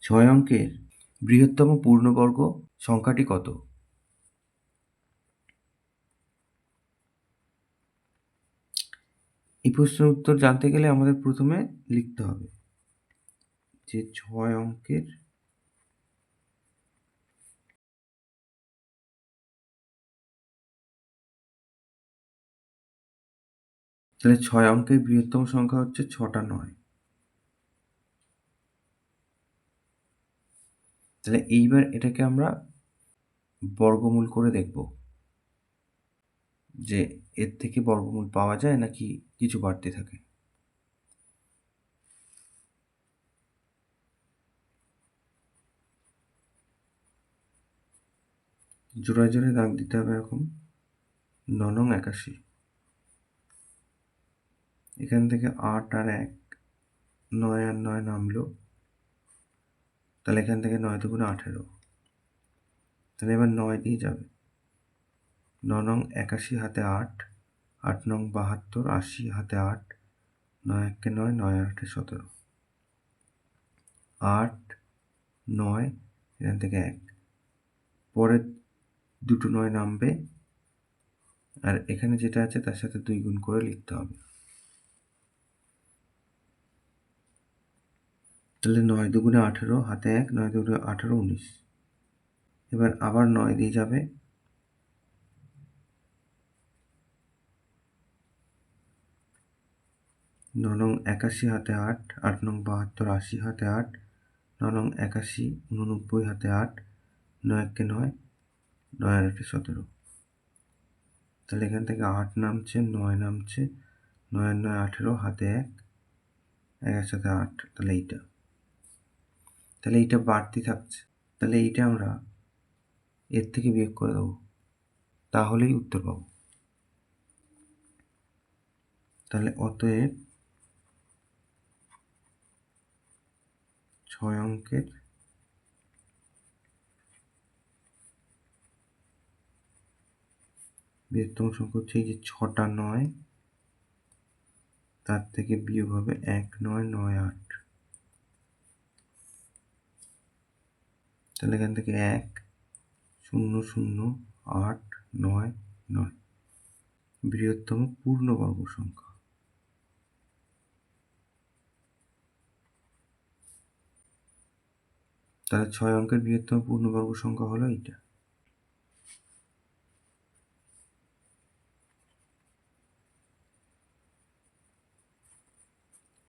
ছয় অঙ্কের বৃহত্তম পূর্ণবর্গ সংখ্যাটি কত? এই প্রশ্নের উত্তর জানতে গেলে আমাদের প্রথমে লিখতে হবে যে ছয় অঙ্কের তাহলে ছয় অঙ্কের বৃহত্তম সংখ্যা হচ্ছে 6টা 9। তাহলে এইবার এটাকে আমরা বর্গমূল করে দেখব যে এর থেকে বর্গমূল পাওয়া যায় নাকি কিছু বাড়তি থাকে। জোড়ায় জোড়ায় দাগ দিতে হবে এরকম। 9 নং 81, এখান থেকে 8 আর 1, 9 আর 9 নামলো, তাহলে এখান থেকে 9 দুগুণে 18, তাহলে এবার 9 দিয়ে যাবে। 9 নং 81 হাতে 8, 8 নং 72, 80 হাতে 8, 9 একে 9, 9 আর 8 17, 8 9, এখান থেকে 1, পরের দুটো 9 নামবে, আর এখানে যেটা আছে তার সাথে 2 গুণ করে লিখতে হবে। তাহলে 9 দুগুণে 18, হাতে 1, 9 দুগুণে 18, 19। এবার আবার 9 দিয়ে যাবে। 9 নং 81 হাতে 8, 8 নং 72, 80 হাতে 8, 9 নং 81, 89 হাতে 8, 9 একে 9, 9 আর 8 17। তাহলে এখান থেকে 8 নামছে, 9 নামছে, 9 আর 9 18, হাতে 1, 1 এর সাথে 8, তাহলে এইটা। তাহলে এইটা বাড়তি থাকছে, তাহলে এইটা আমরা এর থেকে বিয়োগ করে দেবো, তাহলেই উত্তর পাবো। তাহলে অতএব 6 অঙ্কের বৃহত্তম সংখ্যা হচ্ছে এই যে 6টা 9, তার থেকে বিয়োগ হবে 1 9 9 8। তাহলে এখান থেকে 1 0 0 8 9 9 বৃহত্তম পূর্ণবর্গ সংখ্যা। তাহলে 6 অঙ্কের বৃহত্তম পূর্ণবর্গ সংখ্যা হলো এইটা।